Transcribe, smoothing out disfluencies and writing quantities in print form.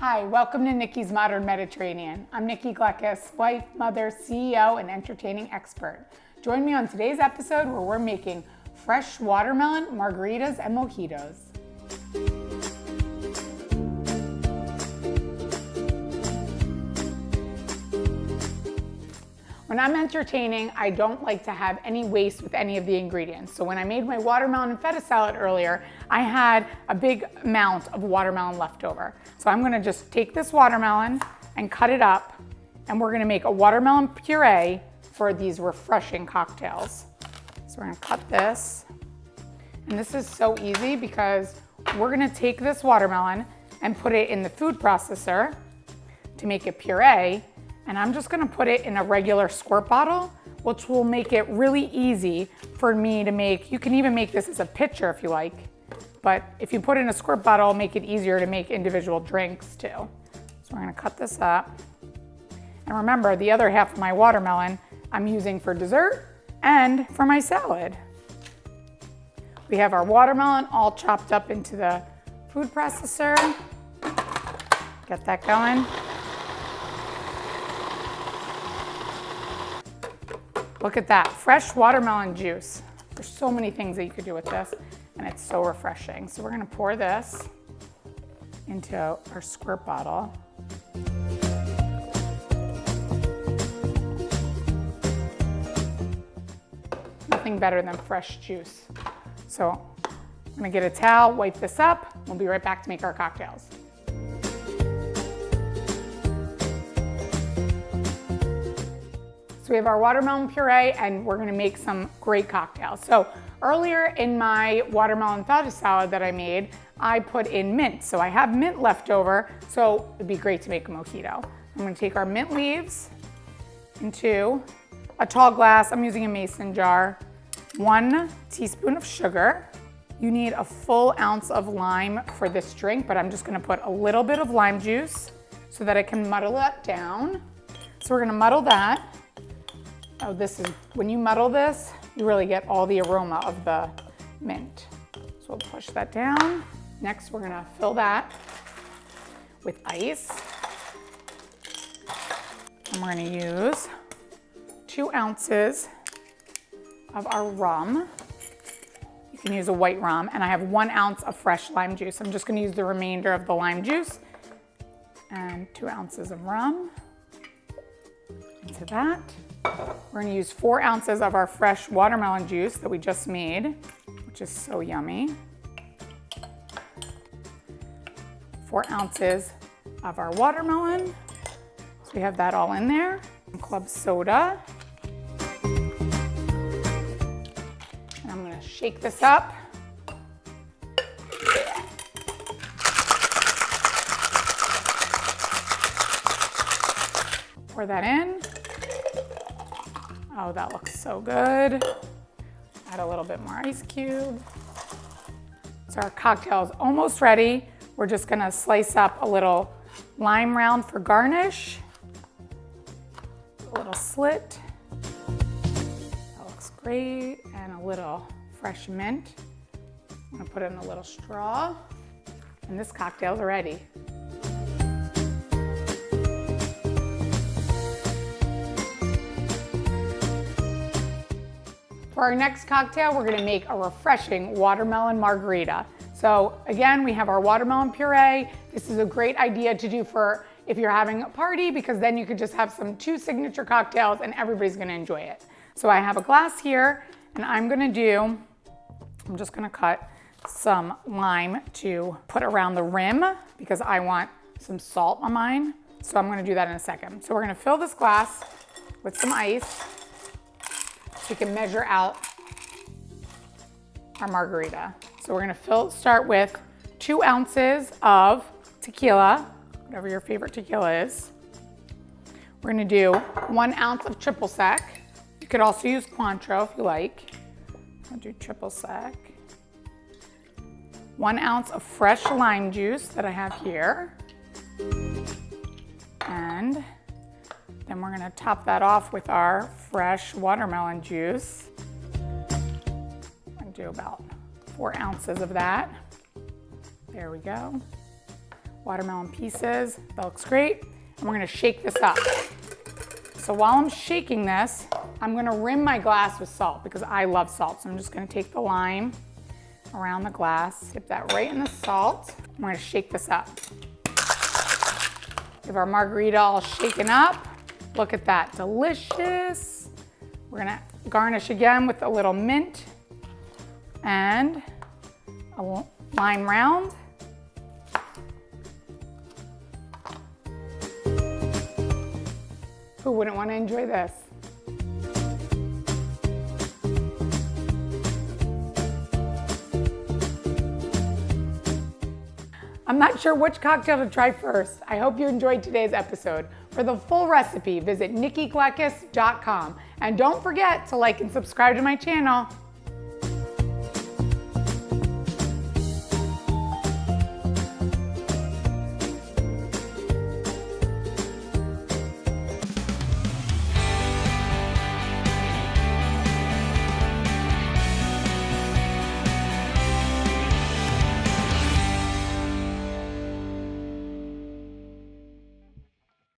Hi, welcome to Nikki's Modern Mediterranean. I'm Nikki Gleckis, wife, mother, CEO, and entertaining expert. Join me on today's episode where we're making fresh watermelon, margaritas, and mojitos. When I'm entertaining, I don't like to have any waste with any of the ingredients. So when I made my watermelon feta salad earlier, I had a big amount of watermelon left over. So I'm gonna just take this watermelon and cut it up, and we're gonna make a watermelon puree for these refreshing cocktails. So we're gonna cut this, and this is so easy because we're gonna take this watermelon and put it in the food processor to make a puree. And I'm just gonna put it in a regular squirt bottle, which will make it really easy for me to make. You can even make this as a pitcher if you like, but if you put it in a squirt bottle, it'll make it easier to make individual drinks too. So we're gonna cut this up. And remember, the other half of my watermelon I'm using for dessert and for my salad. We have our watermelon all chopped up into the food processor. Get that going. Look at that, fresh watermelon juice. There's so many things that you could do with this, and it's so refreshing. So we're gonna pour this into our squirt bottle. Nothing better than fresh juice. So I'm gonna get a towel, wipe this up. We'll be right back to make our cocktails. So we have our watermelon puree, and we're gonna make some great cocktails. So earlier in my watermelon feta salad that I made, I put in mint. So I have mint left over, so it'd be great to make a mojito. I'm gonna take our mint leaves into a tall glass. I'm using a mason jar. 1 teaspoon of sugar. You need a full ounce of lime for this drink, but I'm just gonna put a little bit of lime juice so that I can muddle that down. So we're gonna muddle that. Oh, when you muddle this, you really get all the aroma of the mint. So we'll push that down. Next, we're gonna fill that with ice. And we're gonna use 2 ounces of our rum. You can use a white rum, and I have 1 ounce of fresh lime juice. I'm just gonna use the remainder of the lime juice and 2 ounces of rum into that. We're gonna use 4 ounces of our fresh watermelon juice that we just made, which is so yummy. 4 ounces of our watermelon. So we have that all in there. Club soda. And I'm gonna shake this up. Pour that in. Oh, that looks so good. Add a little bit more ice cube. So our cocktail is almost ready. We're just gonna slice up a little lime round for garnish. A little slit. That looks great. And a little fresh mint. I'm gonna put it in a little straw. And this cocktail's ready. For our next cocktail, we're gonna make a refreshing watermelon margarita. So again, we have our watermelon puree. This is a great idea to do for if you're having a party, because then you could just have 2 signature cocktails and everybody's gonna enjoy it. So I have a glass here, and I'm just gonna cut some lime to put around the rim because I want some salt on mine. So I'm gonna do that in a second. So we're gonna fill this glass with some ice. We can measure out our margarita. So we're gonna start with 2 ounces of tequila, whatever your favorite tequila is. We're gonna do 1 ounce of triple sec. You could also use Cointreau if you like. I'll do triple sec. 1 ounce of fresh lime juice that I have here. And then we're gonna top that off with our fresh watermelon juice. I'm gonna do about 4 ounces of that. There we go. watermelon pieces. That looks great. And we're gonna shake this up. So while I'm shaking this, I'm gonna rim my glass with salt because I love salt. So I'm just gonna take the lime around the glass, dip that right in the salt. We're gonna shake this up. Give our margarita all shaken up. Look at that, delicious. We're gonna garnish again with a little mint and a lime round. Who wouldn't want to enjoy this? I'm not sure which cocktail to try first. I hope you enjoyed today's episode. For the full recipe, visit nikkiglekis.com. And don't forget to like and subscribe to my channel.